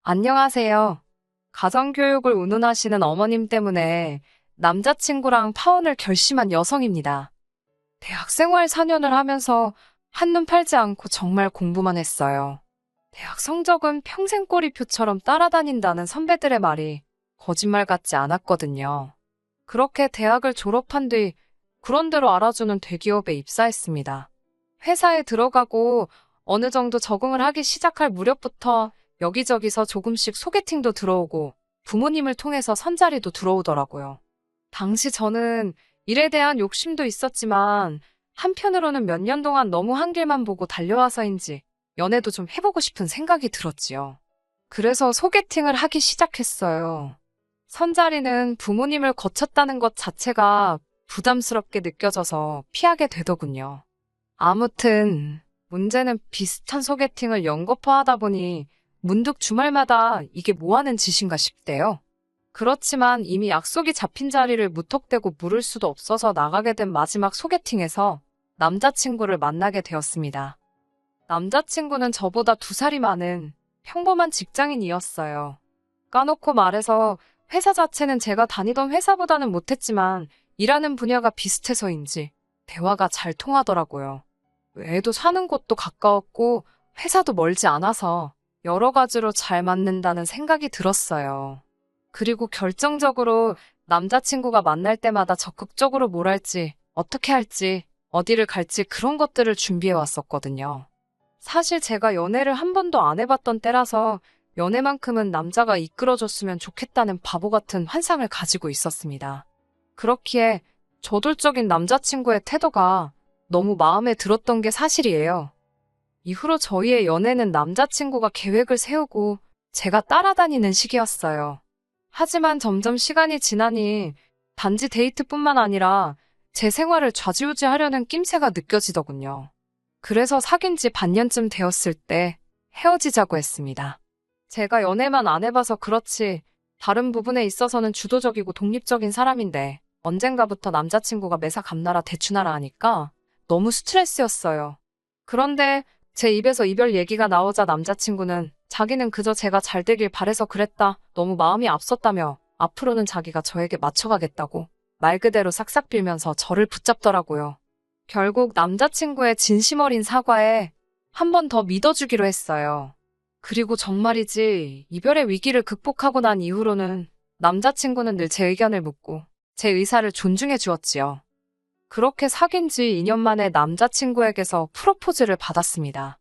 안녕하세요. 가정교육을 운운하시는 어머님 때문에 남자친구랑 파혼을 결심한 여성입니다. 대학생활 4년을 하면서 한눈 팔지 않고 정말 공부만 했어요. 대학 성적은 평생 꼬리표처럼 따라다닌다는 선배들의 말이 거짓말 같지 않았거든요. 그렇게 대학을 졸업한 뒤 그런대로 알아주는 대기업에 입사했습니다. 회사에 들어가고 어느 정도 적응을 하기 시작할 무렵부터 여기저기서 조금씩 소개팅도 들어오고 부모님을 통해서 선자리도 들어오더라고요. 당시 저는 일에 대한 욕심도 있었지만 한편으로는 몇 년 동안 너무 한 길만 보고 달려와서인지 연애도 좀 해보고 싶은 생각이 들었지요. 그래서 소개팅을 하기 시작했어요. 선자리는 부모님을 거쳤다는 것 자체가 부담스럽게 느껴져서 피하게 되더군요. 아무튼 문제는 비슷한 소개팅을 연거푸하다 보니 문득 주말마다 이게 뭐 하는 짓인가 싶대요. 그렇지만 이미 약속이 잡힌 자리를 무턱대고 물을 수도 없어서 나가게 된 마지막 소개팅에서 남자친구를 만나게 되었습니다. 남자친구는 저보다 2살이 많은 평범한 직장인이었어요. 까놓고 말해서 회사 자체는 제가 다니던 회사보다는 못했지만 일하는 분야가 비슷해서인지 대화가 잘 통하더라고요. 애도 사는 곳도 가까웠고 회사도 멀지 않아서 여러 가지로 잘 맞는다는 생각이 들었어요. 그리고 결정적으로 남자친구가 만날 때마다 적극적으로 뭘 할지, 어떻게 할지, 어디를 갈지 그런 것들을 준비해 왔었거든요. 사실 제가 연애를 한 번도 안 해봤던 때라서 연애만큼은 남자가 이끌어줬으면 좋겠다는 바보 같은 환상을 가지고 있었습니다. 그렇기에 저돌적인 남자친구의 태도가 너무 마음에 들었던 게 사실이에요. 이후로 저희의 연애는 남자친구가 계획을 세우고 제가 따라다니는 시기였어요. 하지만 점점 시간이 지나니 단지 데이트뿐만 아니라 제 생활을 좌지우지하려는 낌새가 느껴지더군요. 그래서 사귄 지 반년쯤 되었을 때 헤어지자고 했습니다. 제가 연애만 안 해봐서 그렇지 다른 부분에 있어서는 주도적이고 독립적인 사람인데 언젠가부터 남자친구가 매사 감나라 대추나라 하니까 너무 스트레스였어요. 그런데 제 입에서 이별 얘기가 나오자 남자친구는 자기는 그저 제가 잘 되길 바래서 그랬다. 너무 마음이 앞섰다며 앞으로는 자기가 저에게 맞춰가겠다고 말 그대로 싹싹 빌면서 저를 붙잡더라고요. 결국 남자친구의 진심 어린 사과에 한 번 더 믿어주기로 했어요. 그리고 정말이지 이별의 위기를 극복하고 난 이후로는 남자친구는 늘 제 의견을 묻고 제 의사를 존중해 주었지요. 그렇게 사귄 지 2년 만에 남자친구에게서 프로포즈를 받았습니다.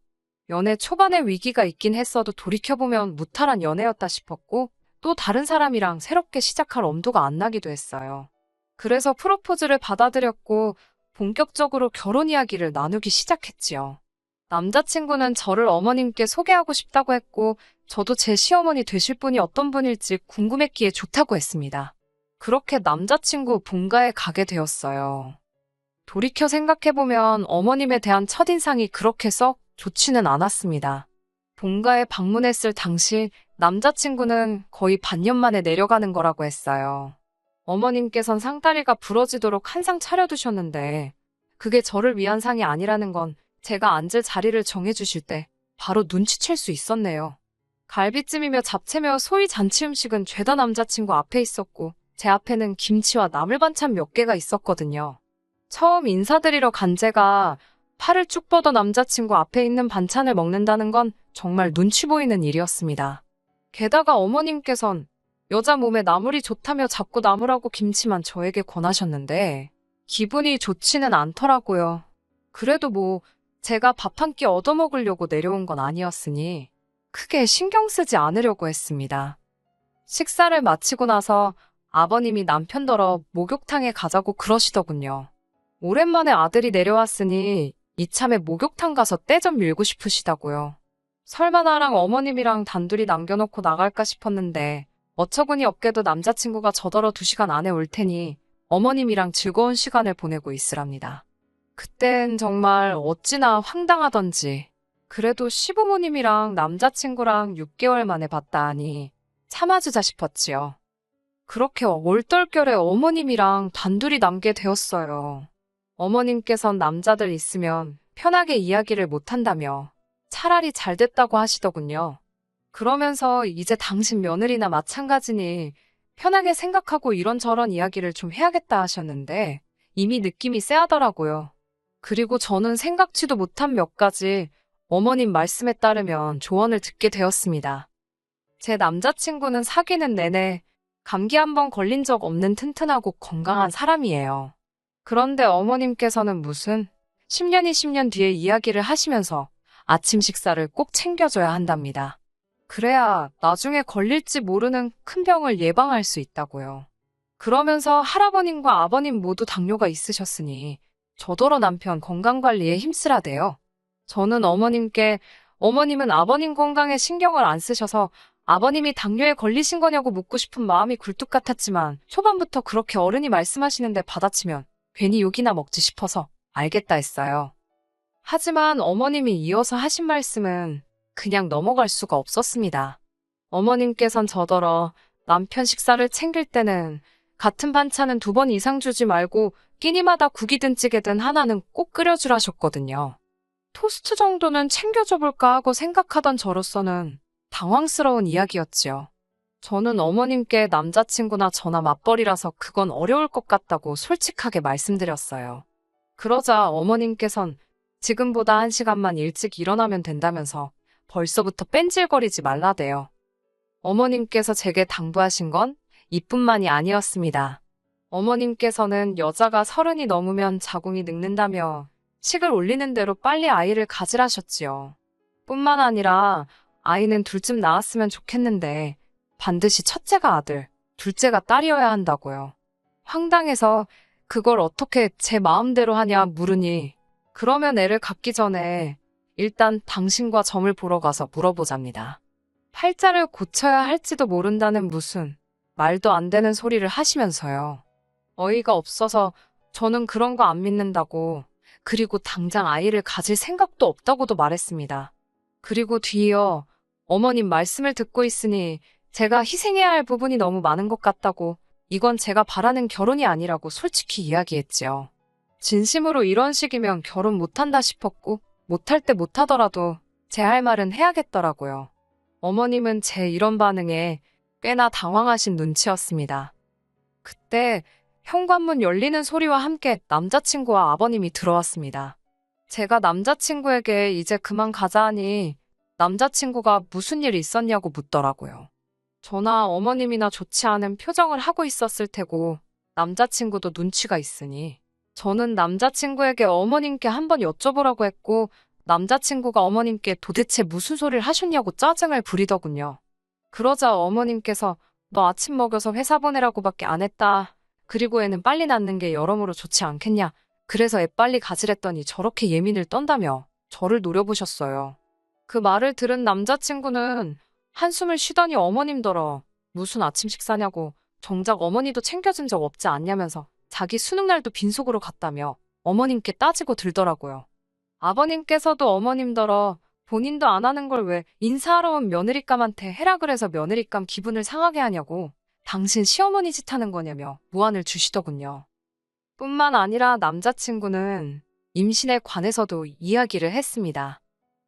연애 초반에 위기가 있긴 했어도 돌이켜보면 무탈한 연애였다 싶었고 또 다른 사람이랑 새롭게 시작할 엄두가 안 나기도 했어요. 그래서 프로포즈를 받아들였고 본격적으로 결혼 이야기를 나누기 시작했지요. 남자친구는 저를 어머님께 소개하고 싶다고 했고 저도 제 시어머니 되실 분이 어떤 분일지 궁금했기에 좋다고 했습니다. 그렇게 남자친구 본가에 가게 되었어요. 돌이켜 생각해보면 어머님에 대한 첫인상이 그렇게 썩 좋지는 않았습니다. 본가에 방문했을 당시 남자친구는 거의 반년 만에 내려가는 거라고 했어요. 어머님께선 상다리가 부러지도록 한 상 차려두셨는데 그게 저를 위한 상이 아니라는 건 제가 앉을 자리를 정해주실 때 바로 눈치챌 수 있었네요. 갈비찜이며 잡채며 소위 잔치 음식은 죄다 남자친구 앞에 있었고 제 앞에는 김치와 나물 반찬 몇 개가 있었거든요. 처음 인사드리러 간 제가 팔을 쭉 뻗어 남자친구 앞에 있는 반찬을 먹는다는 건 정말 눈치 보이는 일이었습니다. 게다가 어머님께선 여자 몸에 나물이 좋다며 자꾸 나물하고 김치만 저에게 권하셨는데 기분이 좋지는 않더라고요. 그래도 뭐 제가 밥 한 끼 얻어먹으려고 내려온 건 아니었으니 크게 신경 쓰지 않으려고 했습니다. 식사를 마치고 나서 아버님이 남편더러 목욕탕에 가자고 그러시더군요. 오랜만에 아들이 내려왔으니 이참에 목욕탕 가서 때 좀 밀고 싶으시다고요. 설마 나랑 어머님이랑 단둘이 남겨놓고 나갈까 싶었는데 어처구니 없게도 남자친구가 저더러 2시간 안에 올 테니 어머님이랑 즐거운 시간을 보내고 있으랍니다. 그땐 정말 어찌나 황당하던지 그래도 시부모님이랑 남자친구랑 6개월 만에 봤다 하니 참아주자 싶었지요. 그렇게 올떨결에 어머님이랑 단둘이 남게 되었어요. 어머님께선 남자들 있으면 편하게 이야기를 못한다며 차라리 잘 됐다고 하시더군요. 그러면서 이제 당신 며느리나 마찬가지니 편하게 생각하고 이런저런 이야기를 좀 해야겠다 하셨는데 이미 느낌이 쎄하더라고요. 그리고 저는 생각지도 못한 몇 가지 어머님 말씀에 따르면 조언을 듣게 되었습니다. 제 남자친구는 사귀는 내내 감기 한 번 걸린 적 없는 튼튼하고 건강한 사람이에요. 그런데 어머님께서는 무슨 10년이 10년 뒤에 이야기를 하시면서 아침 식사를 꼭 챙겨줘야 한답니다. 그래야 나중에 걸릴지 모르는 큰 병을 예방할 수 있다고요. 그러면서 할아버님과 아버님 모두 당뇨가 있으셨으니 저더러 남편 건강관리에 힘쓰라대요. 저는 어머님은 아버님 건강에 신경을 안 쓰셔서 아버님이 당뇨에 걸리신 거냐고 묻고 싶은 마음이 굴뚝 같았지만 초반부터 그렇게 어른이 말씀하시는데 받아치면 괜히 욕이나 먹지 싶어서 알겠다 했어요. 하지만 어머님이 이어서 하신 말씀은 그냥 넘어갈 수가 없었습니다. 어머님께선 저더러 남편 식사를 챙길 때는 같은 반찬은 2번 이상 주지 말고 끼니마다 국이든 찌개든 하나는 꼭 끓여주라셨거든요. 토스트 정도는 챙겨줘 볼까 하고 생각하던 저로서는 당황스러운 이야기였지요. 저는 어머님께 남자친구나 저나 맞벌이라서 그건 어려울 것 같다고 솔직하게 말씀드렸어요. 그러자 어머님께선 지금보다 1시간만 일찍 일어나면 된다면서 벌써부터 뺀질거리지 말라대요. 어머님께서 제게 당부하신 건 이뿐만이 아니었습니다. 어머님께서는 여자가 30이 넘으면 자궁이 늙는다며 식을 올리는 대로 빨리 아이를 가지라셨지요. 뿐만 아니라 아이는 둘쯤 낳았으면 좋겠는데 반드시 첫째가 아들, 둘째가 딸이어야 한다고요. 황당해서 그걸 어떻게 제 마음대로 하냐 물으니 그러면 애를 갖기 전에 일단 당신과 점을 보러 가서 물어보잡니다. 팔자를 고쳐야 할지도 모른다는 무슨 말도 안 되는 소리를 하시면서요. 어이가 없어서 저는 그런 거 안 믿는다고 그리고 당장 아이를 가질 생각도 없다고도 말했습니다. 그리고 뒤이어 어머님 말씀을 듣고 있으니 제가 희생해야 할 부분이 너무 많은 것 같다고 이건 제가 바라는 결혼이 아니라고 솔직히 이야기했지요. 진심으로 이런 식이면 결혼 못한다 싶었고 못할 때 못하더라도 제 할 말은 해야겠더라고요. 어머님은 제 이런 반응에 꽤나 당황하신 눈치였습니다. 그때 현관문 열리는 소리와 함께 남자친구와 아버님이 들어왔습니다. 제가 남자친구에게 이제 그만 가자 하니 남자친구가 무슨 일 있었냐고 묻더라고요. 저나 어머님이나 좋지 않은 표정을 하고 있었을 테고 남자친구도 눈치가 있으니 저는 남자친구에게 어머님께 한번 여쭤보라고 했고 남자친구가 어머님께 도대체 무슨 소리를 하셨냐고 짜증을 부리더군요. 그러자 어머님께서 너 아침 먹여서 회사 보내라고밖에 안 했다. 그리고 애는 빨리 낳는 게 여러모로 좋지 않겠냐. 그래서 애 빨리 가지랬더니 저렇게 예민을 떤다며 저를 노려보셨어요. 그 말을 들은 남자친구는 한숨을 쉬더니 어머님더러 무슨 아침 식사냐고 정작 어머니도 챙겨준 적 없지 않냐면서 자기 수능날도 빈속으로 갔다며 어머님께 따지고 들더라고요. 아버님께서도 어머님더러 본인도 안 하는 걸 왜 인사하러 온 며느리감한테 해라 그래서 며느리감 기분을 상하게 하냐고 당신 시어머니 짓 하는 거냐며 무안을 주시더군요. 뿐만 아니라 남자친구는 임신에 관해서도 이야기를 했습니다.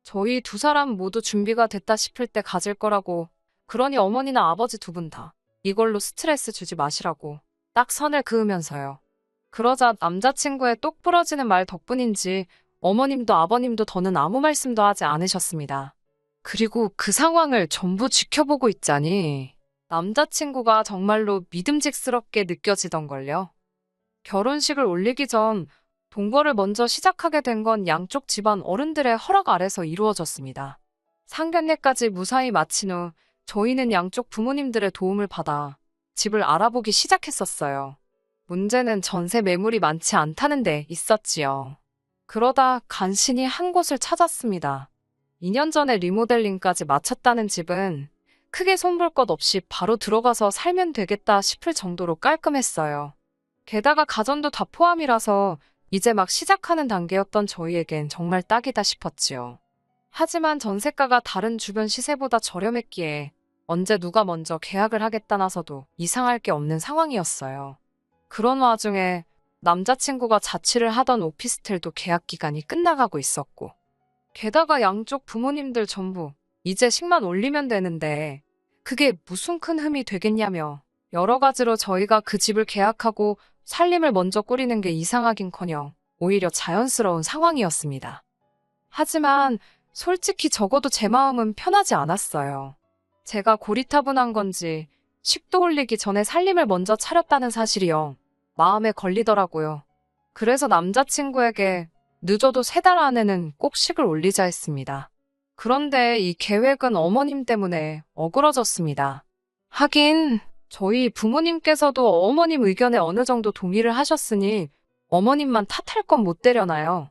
저희 2사람 모두 준비가 됐다 싶을 때 가질 거라고 그러니 어머니나 아버지 2분 다 이걸로 스트레스 주지 마시라고 딱 선을 그으면서요. 그러자 남자친구의 똑 부러지는 말 덕분인지 어머님도 아버님도 더는 아무 말씀도 하지 않으셨습니다. 그리고 그 상황을 전부 지켜보고 있자니 남자친구가 정말로 믿음직스럽게 느껴지던걸요. 결혼식을 올리기 전 동거를 먼저 시작하게 된 건 양쪽 집안 어른들의 허락 아래서 이루어졌습니다. 상견례까지 무사히 마친 후 저희는 양쪽 부모님들의 도움을 받아 집을 알아보기 시작했었어요. 문제는 전세 매물이 많지 않다는 데 있었지요. 그러다 간신히 한 곳을 찾았습니다. 2년 전에 리모델링까지 마쳤다는 집은 크게 손볼 것 없이 바로 들어가서 살면 되겠다 싶을 정도로 깔끔했어요. 게다가 가전도 다 포함이라서 이제 막 시작하는 단계였던 저희에겐 정말 딱이다 싶었지요. 하지만 전세가가 다른 주변 시세보다 저렴했기에 언제 누가 먼저 계약을 하겠다 나서도 이상할 게 없는 상황이었어요. 그런 와중에 남자친구가 자취를 하던 오피스텔도 계약 기간이 끝나가고 있었고 게다가 양쪽 부모님들 전부 이제 식만 올리면 되는데 그게 무슨 큰 흠이 되겠냐며 여러 가지로 저희가 그 집을 계약하고 살림을 먼저 꾸리는 게 이상하긴커녕 오히려 자연스러운 상황이었습니다. 하지만 솔직히 적어도 제 마음은 편하지 않았어요. 제가 고리타분한 건지 식도 올리기 전에 살림을 먼저 차렸다는 사실이요. 마음에 걸리더라고요. 그래서 남자친구에게 늦어도 3달 안에는 꼭 식을 올리자 했습니다. 그런데 이 계획은 어머님 때문에 어그러졌습니다. 하긴 저희 부모님께서도 어머님 의견에 어느 정도 동의를 하셨으니 어머님만 탓할 건 못 되려나요?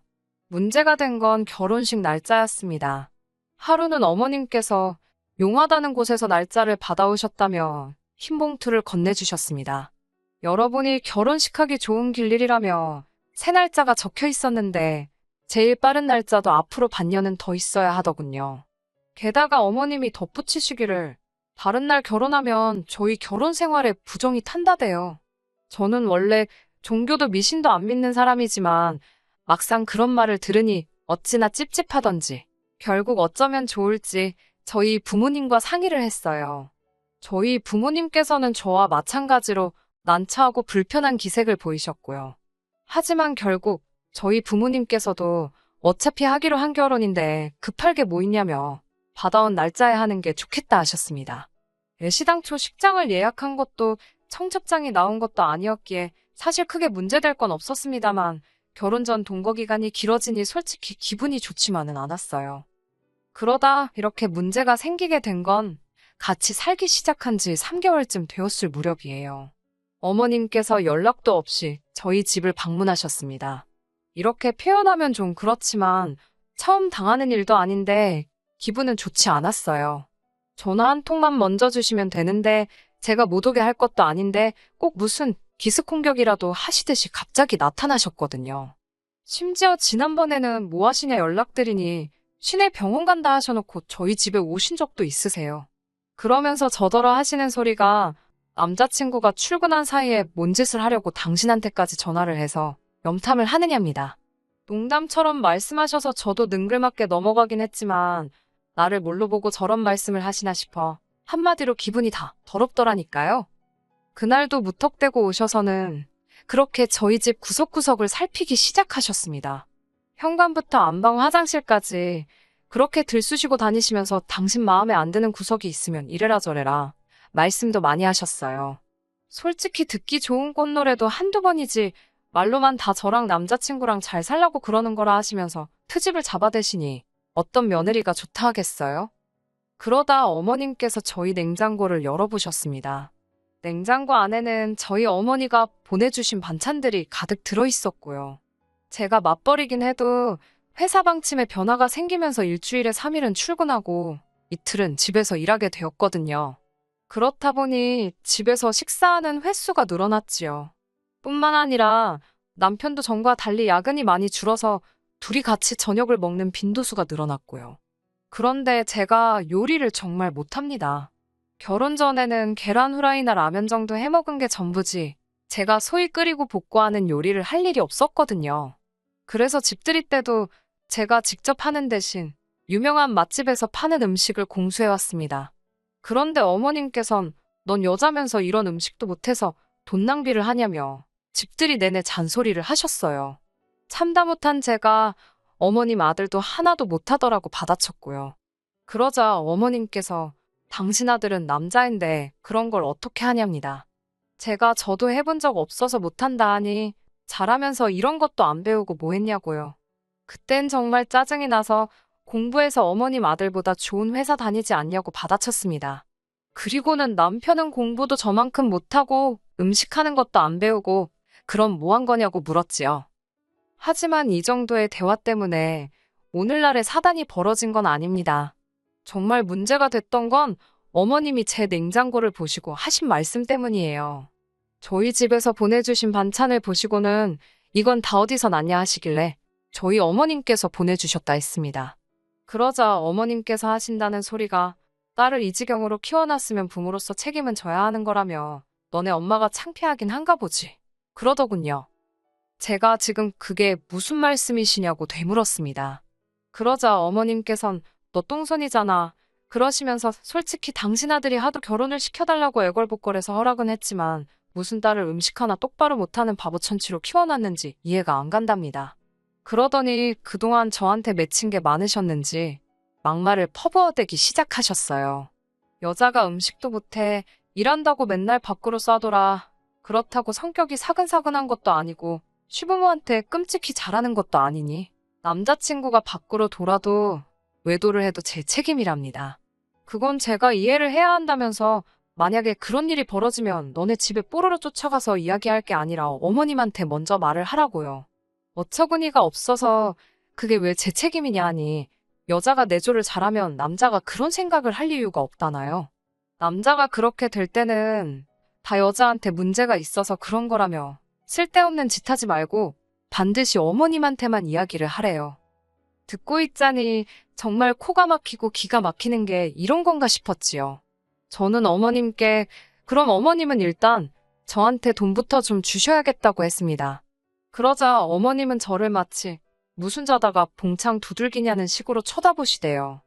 문제가 된 건 결혼식 날짜였습니다. 하루는 어머님께서 용하다는 곳에서 날짜를 받아오셨다며 흰 봉투를 건네주셨습니다. 여러분이 결혼식하기 좋은 길일이라며 새 날짜가 적혀 있었는데 제일 빠른 날짜도 앞으로 반년은 더 있어야 하더군요. 게다가 어머님이 덧붙이시기를 다른 날 결혼하면 저희 결혼 생활에 부정이 탄다대요. 저는 원래 종교도 미신도 안 믿는 사람이지만 막상 그런 말을 들으니 어찌나 찝찝하던지 결국 어쩌면 좋을지 저희 부모님과 상의를 했어요. 저희 부모님께서는 저와 마찬가지로 난처하고 불편한 기색을 보이셨고요. 하지만 결국 저희 부모님께서도 어차피 하기로 한 결혼인데 급할 게 뭐 있냐며 받아온 날짜에 하는 게 좋겠다 하셨습니다. 애시당초 식장을 예약한 것도 청첩장이 나온 것도 아니었기에 사실 크게 문제될 건 없었습니다만 결혼 전 동거 기간이 길어지니 솔직히 기분이 좋지만은 않았어요. 그러다 이렇게 문제가 생기게 된 건 같이 살기 시작한 지 3개월쯤 되었을 무렵이에요. 어머님께서 연락도 없이 저희 집을 방문하셨습니다. 이렇게 표현하면 좀 그렇지만 처음 당하는 일도 아닌데 기분은 좋지 않았어요. 전화 한 통만 먼저 주시면 되는데 제가 못 오게 할 것도 아닌데 꼭 무슨 기습 공격이라도 하시듯이 갑자기 나타나셨거든요. 심지어 지난번에는 뭐 하시냐 연락드리니 시내 병원 간다 하셔놓고 저희 집에 오신 적도 있으세요. 그러면서 저더러 하시는 소리가 남자친구가 출근한 사이에 뭔 짓을 하려고 당신한테까지 전화를 해서 염탐을 하느냐입니다. 농담처럼 말씀하셔서 저도 능글맞게 넘어가긴 했지만 나를 뭘로 보고 저런 말씀을 하시나 싶어 한마디로 기분이 다 더럽더라니까요. 그날도 무턱대고 오셔서는 그렇게 저희 집 구석구석을 살피기 시작하셨습니다. 현관부터 안방 화장실까지 그렇게 들쑤시고 다니시면서 당신 마음에 안 드는 구석이 있으면 이래라 저래라 말씀도 많이 하셨어요. 솔직히 듣기 좋은 꽃노래도 한두 번이지 말로만 다 저랑 남자친구랑 잘 살라고 그러는 거라 하시면서 트집을 잡아대시니 어떤 며느리가 좋다 하겠어요? 그러다 어머님께서 저희 냉장고를 열어보셨습니다. 냉장고 안에는 저희 어머니가 보내주신 반찬들이 가득 들어있었고요. 제가 맞벌이긴 해도 회사 방침에 변화가 생기면서 일주일에 3일은 출근하고 이틀은 집에서 일하게 되었거든요. 그렇다 보니 집에서 식사하는 횟수가 늘어났지요. 뿐만 아니라 남편도 전과 달리 야근이 많이 줄어서 둘이 같이 저녁을 먹는 빈도수가 늘어났고요. 그런데 제가 요리를 정말 못합니다. 결혼 전에는 계란 후라이나 라면 정도 해먹은 게 전부지 제가 소위 끓이고 볶고하는 요리를 할 일이 없었거든요. 그래서 집들이 때도 제가 직접 하는 대신 유명한 맛집에서 파는 음식을 공수해왔습니다. 그런데 어머님께선 넌 여자면서 이런 음식도 못해서 돈 낭비를 하냐며 집들이 내내 잔소리를 하셨어요. 참다 못한 제가 어머님 아들도 하나도 못하더라고 받아쳤고요. 그러자 어머님께서 당신 아들은 남자인데 그런 걸 어떻게 하냐입니다. 제가 저도 해본 적 없어서 못한다 하니 잘하면서 이런 것도 안 배우고 뭐 했냐고요. 그땐 정말 짜증이 나서 공부해서 어머님 아들보다 좋은 회사 다니지 않냐고 받아쳤습니다. 그리고는 남편은 공부도 저만큼 못하고 음식하는 것도 안 배우고 그럼 뭐 한 거냐고 물었지요. 하지만 이 정도의 대화 때문에 오늘날의 사단이 벌어진 건 아닙니다. 정말 문제가 됐던 건 어머님이 제 냉장고를 보시고 하신 말씀 때문이에요. 저희 집에서 보내주신 반찬을 보시고는 이건 다 어디서 났냐 하시길래 저희 어머님께서 보내주셨다 했습니다. 그러자 어머님께서 하신다는 소리가 딸을 이 지경으로 키워놨으면 부모로서 책임은 져야 하는 거라며 너네 엄마가 창피하긴 한가 보지. 그러더군요. 제가 지금 그게 무슨 말씀이시냐고 되물었습니다. 그러자 어머님께선 너 똥손이잖아. 그러시면서 솔직히 당신 아들이 하도 결혼을 시켜달라고 애걸복걸해서 허락은 했지만 무슨 딸을 음식 하나 똑바로 못하는 바보천치로 키워놨는지 이해가 안 간답니다. 그러더니 그동안 저한테 맺힌 게 많으셨는지 막말을 퍼부어대기 시작하셨어요. 여자가 음식도 못해 일한다고 맨날 밖으로 싸돌아. 그렇다고 성격이 사근사근한 것도 아니고 시부모한테 끔찍히 잘하는 것도 아니니 남자친구가 밖으로 돌아도 외도를 해도 제 책임이랍니다. 그건 제가 이해를 해야 한다면서 만약에 그런 일이 벌어지면 너네 집에 뽀로로 쫓아가서 이야기할 게 아니라 어머님한테 먼저 말을 하라고요. 어처구니가 없어서 그게 왜 제 책임이냐 하니 여자가 내조를 잘하면 남자가 그런 생각을 할 이유가 없다나요. 남자가 그렇게 될 때는 다 여자한테 문제가 있어서 그런 거라며 쓸데없는 짓 하지 말고 반드시 어머님한테만 이야기를 하래요. 듣고 있자니 정말 코가 막히고 기가 막히는 게 이런 건가 싶었지요. 저는 어머님께 그럼 어머님은 일단 저한테 돈부터 좀 주셔야겠다고 했습니다. 그러자 어머님은 저를 마치 무슨 자다가 봉창 두들기냐는 식으로 쳐다보시대요.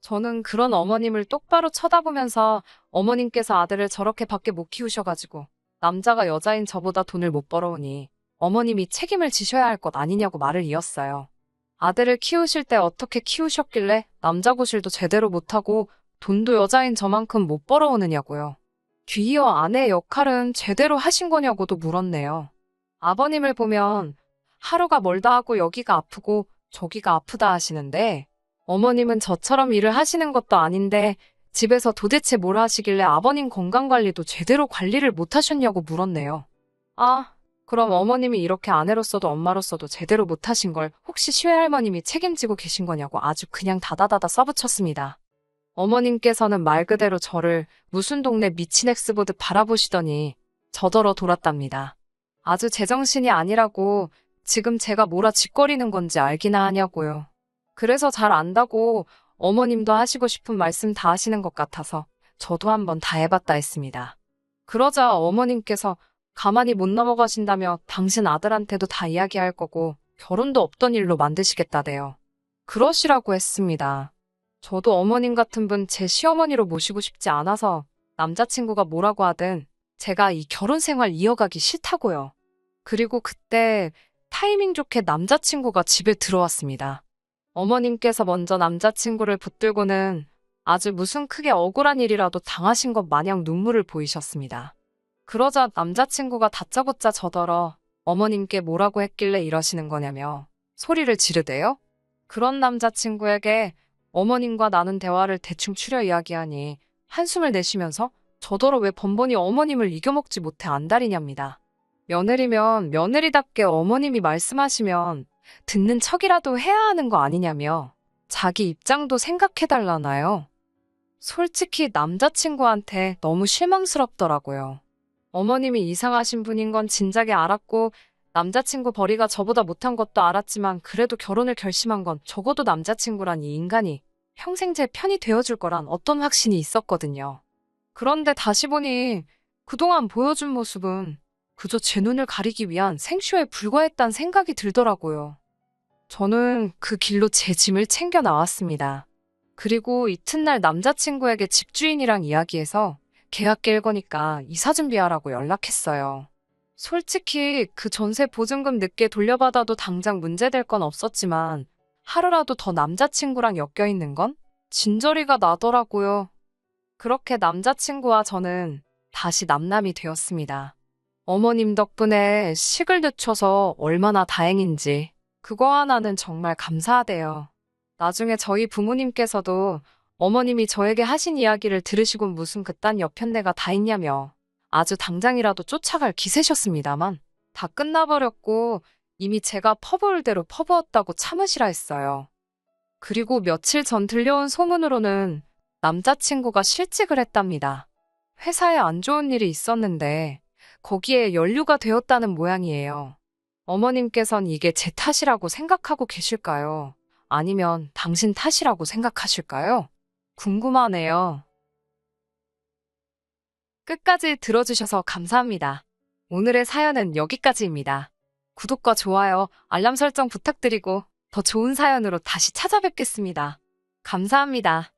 저는 그런 어머님을 똑바로 쳐다보면서 어머님께서 아들을 저렇게 밖에 못 키우셔가지고 남자가 여자인 저보다 돈을 못 벌어오니 어머님이 책임을 지셔야 할 것 아니냐고 말을 이었어요. 아들을 키우실 때 어떻게 키우셨길래 남자 구실도 제대로 못하고 돈도 여자인 저만큼 못 벌어오느냐고요. 뒤이어 아내의 역할은 제대로 하신 거냐고도 물었네요. 아버님을 보면 하루가 멀다 하고 여기가 아프고 저기가 아프다 하시는데 어머님은 저처럼 일을 하시는 것도 아닌데 집에서 도대체 뭘 하시길래 아버님 건강관리도 제대로 관리를 못 하셨냐고 물었네요. 아, 그럼 어머님이 이렇게 아내로서도 엄마로서도 제대로 못 하신 걸 혹시 시외할머님이 책임지고 계신 거냐고 아주 그냥 다다다다 써붙였습니다. 어머님께서는 말 그대로 저를 무슨 동네 미친 엑스보듯 바라보시더니 저더러 돌았답니다. 아주 제정신이 아니라고 지금 제가 뭐라 짓거리는 건지 알기나 하냐고요. 그래서 잘 안다고 어머님도 하시고 싶은 말씀 다 하시는 것 같아서 저도 한번 다 해봤다 했습니다. 그러자 어머님께서 가만히 못 넘어가신다며 당신 아들한테도 다 이야기할 거고 결혼도 없던 일로 만드시겠다대요. 그러시라고 했습니다. 저도 어머님 같은 분 제 시어머니로 모시고 싶지 않아서 남자친구가 뭐라고 하든 제가 이 결혼 생활 이어가기 싫다고요. 그리고 그때 타이밍 좋게 남자친구가 집에 들어왔습니다. 어머님께서 먼저 남자친구를 붙들고는 아주 무슨 크게 억울한 일이라도 당하신 것 마냥 눈물을 보이셨습니다. 그러자 남자친구가 다짜고짜 저더러 어머님께 뭐라고 했길래 이러시는 거냐며 소리를 지르대요. 그런 남자친구에게 어머님과 나눈 대화를 대충 추려 이야기하니 한숨을 내쉬면서 저더러 왜 번번이 어머님을 이겨먹지 못해 안달이냐입니다. 며느리면 며느리답게 어머님이 말씀하시면 듣는 척이라도 해야 하는 거 아니냐며 자기 입장도 생각해달라나요. 솔직히 남자친구한테 너무 실망스럽더라고요. 어머님이 이상하신 분인 건 진작에 알았고 남자친구 벌이가 저보다 못한 것도 알았지만 그래도 결혼을 결심한 건 적어도 남자친구란 이 인간이 평생 제 편이 되어줄 거란 어떤 확신이 있었거든요. 그런데 다시 보니 그동안 보여준 모습은 그저 제 눈을 가리기 위한 생쇼에 불과했단 생각이 들더라고요. 저는 그 길로 제 짐을 챙겨 나왔습니다. 그리고 이튿날 남자친구에게 집주인이랑 이야기해서 계약 깰 거니까 이사 준비하라고 연락했어요. 솔직히 그 전세 보증금 늦게 돌려받아도 당장 문제될 건 없었지만 하루라도 더 남자친구랑 엮여있는 건 진저리가 나더라고요. 그렇게 남자친구와 저는 다시 남남이 되었습니다. 어머님 덕분에 식을 늦춰서 얼마나 다행인지 그거 하나는 정말 감사하대요. 나중에 저희 부모님께서도 어머님이 저에게 하신 이야기를 들으시고 무슨 그딴 여편네가 다 있냐며 아주 당장이라도 쫓아갈 기세셨습니다만 다 끝나버렸고 이미 제가 퍼부을 대로 퍼부었다고 참으시라 했어요. 그리고 며칠 전 들려온 소문으로는 남자친구가 실직을 했답니다. 회사에 안 좋은 일이 있었는데 거기에 연루가 되었다는 모양이에요. 어머님께선 이게 제 탓이라고 생각하고 계실까요? 아니면 당신 탓이라고 생각하실까요? 궁금하네요. 끝까지 들어주셔서 감사합니다. 오늘의 사연은 여기까지입니다. 구독과 좋아요, 알람 설정 부탁드리고 더 좋은 사연으로 다시 찾아뵙겠습니다. 감사합니다.